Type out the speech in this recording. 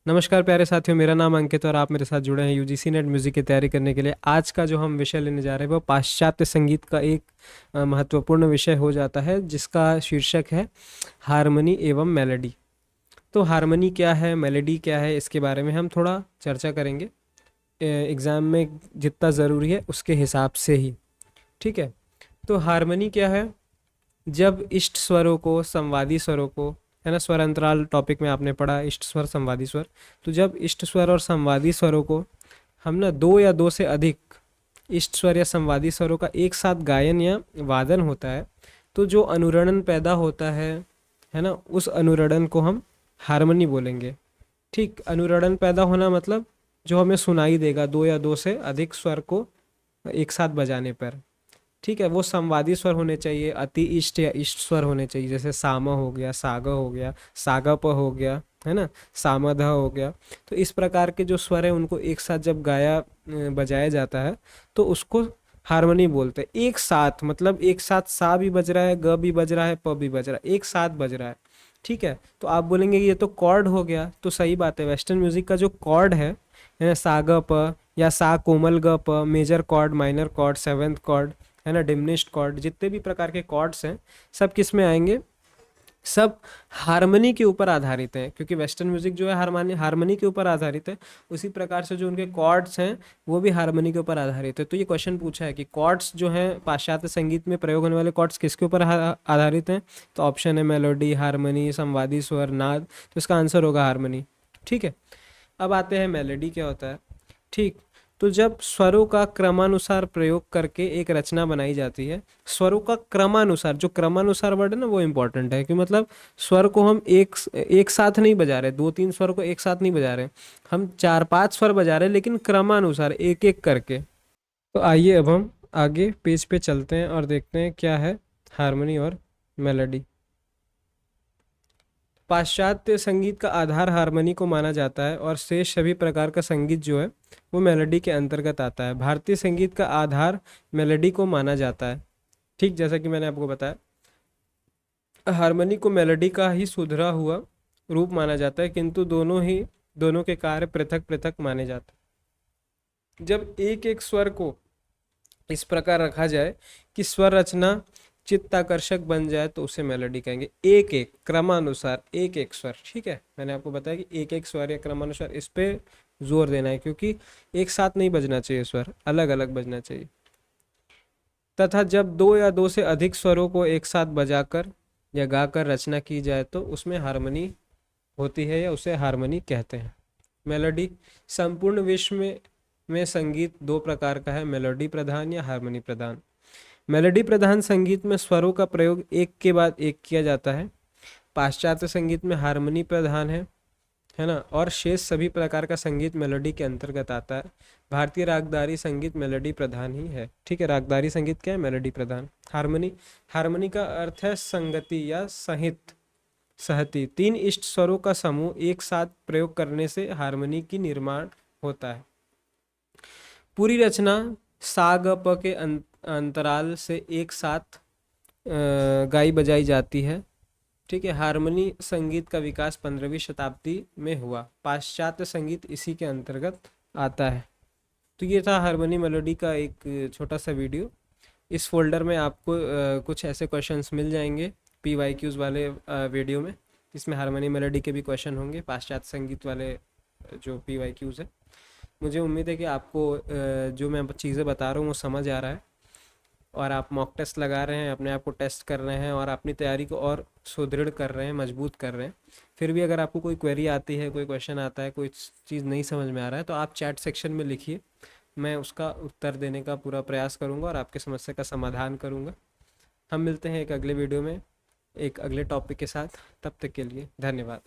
नमस्कार प्यारे साथियों, मेरा नाम अंकित और आप मेरे साथ जुड़े हैं यूजीसी नेट म्यूज़िक की तैयारी करने के लिए। आज का जो हम विषय लेने जा रहे हैं वो पाश्चात्य संगीत का एक महत्वपूर्ण विषय हो जाता है, जिसका शीर्षक है हारमनी एवं मेलोडी। तो हारमनी क्या है, मेलोडी क्या है, इसके बारे में हम थोड़ा चर्चा करेंगे एग्ज़ाम में जितना ज़रूरी है उसके हिसाब से ही। ठीक है। तो हारमनी क्या है? जब इष्ट स्वरों को, संवादी स्वरों को, है ना, स्वर अंतराल टॉपिक में आपने पढ़ा इष्ट स्वर संवादी स्वर। तो जब इष्ट स्वर और संवादी स्वरों को हम ना दो या दो से अधिक इष्ट स्वर या संवादी स्वरों का एक साथ गायन या वादन होता है, तो जो अनुरणन पैदा होता है ना, उस अनुरणन को हम हारमनी बोलेंगे। ठीक, अनुरणन पैदा होना मतलब जो हमें सुनाई देगा दो या दो से अधिक स्वर को एक साथ बजाने पर। ठीक है, वो संवादी स्वर होने चाहिए, अति इष्ट या इष्ट स्वर होने चाहिए, जैसे साम हो गया, साग हो गया, सागप हो गया, है ना, सामध हो गया। तो इस प्रकार के जो स्वर है उनको एक साथ जब बजाया जाता है तो उसको हारमोनी बोलते हैं। एक साथ मतलब एक साथ सा भी बज रहा है, ग भी बज रहा है, प भी बज रहा है, एक साथ बज रहा है। ठीक है, तो आप बोलेंगे कि ये तो कॉर्ड हो गया, तो सही बात है। वेस्टर्न म्यूजिक का जो कॉर्ड है ना, सा ग प या सा कोमल ग प, major chord, minor chord, seventh chord, है ना, डिमिनिश्ड कॉर्ड, जितने भी प्रकार के कॉर्ड्स हैं सब किस में आएंगे? सब हारमोनी के ऊपर आधारित हैं, क्योंकि वेस्टर्न म्यूजिक जो है हारमोनी हारमोनी के ऊपर आधारित है। उसी प्रकार से जो उनके कॉर्ड्स हैं वो भी हारमोनी के ऊपर आधारित है। तो ये क्वेश्चन पूछा है कि कॉर्ड्स जो हैं पाश्चात्य संगीत में प्रयोग होने वाले कॉर्ड्स किसके ऊपर आधारित हैं? तो ऑप्शन है मेलोडी, हारमोनी, संवादी स्वर, नाद। तो इसका आंसर होगा हारमोनी। ठीक है, अब आते हैं मेलोडी क्या होता है। ठीक, तो जब स्वरों का क्रमानुसार प्रयोग करके एक रचना बनाई जाती है, स्वरों का क्रमानुसार, जो क्रमानुसार वर्ड है ना वो इम्पोर्टेंट है, कि मतलब स्वर को हम एक साथ नहीं बजा रहे, दो तीन स्वर को एक साथ नहीं बजा रहे, हम चार पांच स्वर बजा रहे हैं, लेकिन क्रमानुसार एक एक करके। तो आइए अब हम आगे पेज पे चलते हैं और देखते हैं क्या है हारमोनी और मेलोडी। पाश्चात्य संगीत का आधार हारमोनी को माना जाता है और शेष सभी प्रकार का संगीत जो है वो मेलोडी के अंतर्गत आता है। भारतीय संगीत का आधार मेलोडी को माना जाता है। ठीक, जैसा कि मैंने आपको बताया, हारमोनी को मेलोडी का ही सुधरा हुआ रूप माना जाता है, किंतु दोनों के कार्य पृथक पृथक माने जाते हैं। जब एक एक स्वर को इस प्रकार रखा जाए कि स्वर रचना चित्ताकर्षक बन जाए तो उसे मेलोडी कहेंगे। एक एक क्रमानुसार एक एक स्वर। ठीक है, मैंने आपको बताया कि एक एक स्वर या क्रमानुसार, इस पे जोर देना है, क्योंकि एक साथ नहीं बजना चाहिए, स्वर अलग अलग बजना चाहिए। तथा जब दो या दो से अधिक स्वरों को एक साथ बजाकर या गाकर रचना की जाए तो उसमें हारमोनी होती है या उसे हारमोनी कहते हैं। मेलोडी, संपूर्ण विश्व में संगीत दो प्रकार का है, मेलोडी प्रधान या हारमोनी प्रधान। मेलोडी प्रधान संगीत में स्वरों का प्रयोग एक के बाद एक किया जाता है। पाश्चात्य संगीत में हारमोनी प्रधान है ना, और शेष सभी प्रकार का संगीत मेलोडी के अंतर्गत आता है। भारतीय रागदारी संगीत मेलोडी प्रधान ही है। ठीक है, रागदारी संगीत क्या है? मेलोडी प्रधान। हारमोनी, हारमोनी का अर्थ है संगति या सहित, सहति। तीन इष्ट स्वरों का समूह एक साथ प्रयोग करने से हारमोनी की निर्माण होता है। पूरी रचना सा ग प के अंतराल से एक साथ गाई बजाई जाती है। ठीक है, हारमोनी संगीत का विकास 15वीं शताब्दी में हुआ। पाश्चात्य संगीत इसी के अंतर्गत आता है। तो ये था हारमोनी मेलोडी का एक छोटा सा वीडियो। इस फोल्डर में आपको कुछ ऐसे क्वेश्चंस मिल जाएंगे PYQs वाले वीडियो में, जिसमें हारमोनी मेलोडी के भी क्वेश्चन होंगे, पाश्चात्य संगीत वाले जो PYQs है। मुझे उम्मीद है कि आपको जो मैं चीज़ें बता रहा हूँ वो समझ आ रहा है, और आप मॉक टेस्ट लगा रहे हैं, अपने आप को टेस्ट कर रहे हैं और अपनी तैयारी को और सुदृढ़ कर रहे हैं, मजबूत कर रहे हैं। फिर भी अगर आपको कोई क्वेरी आती है, कोई क्वेश्चन आता है, कोई चीज़ नहीं समझ में आ रहा है, तो आप चैट सेक्शन में लिखिए, मैं उसका उत्तर देने का पूरा प्रयास करूँगा और आपकी समस्या का समाधान करूँगा। हम मिलते हैं एक अगले वीडियो में एक अगले टॉपिक के साथ। तब तक के लिए धन्यवाद।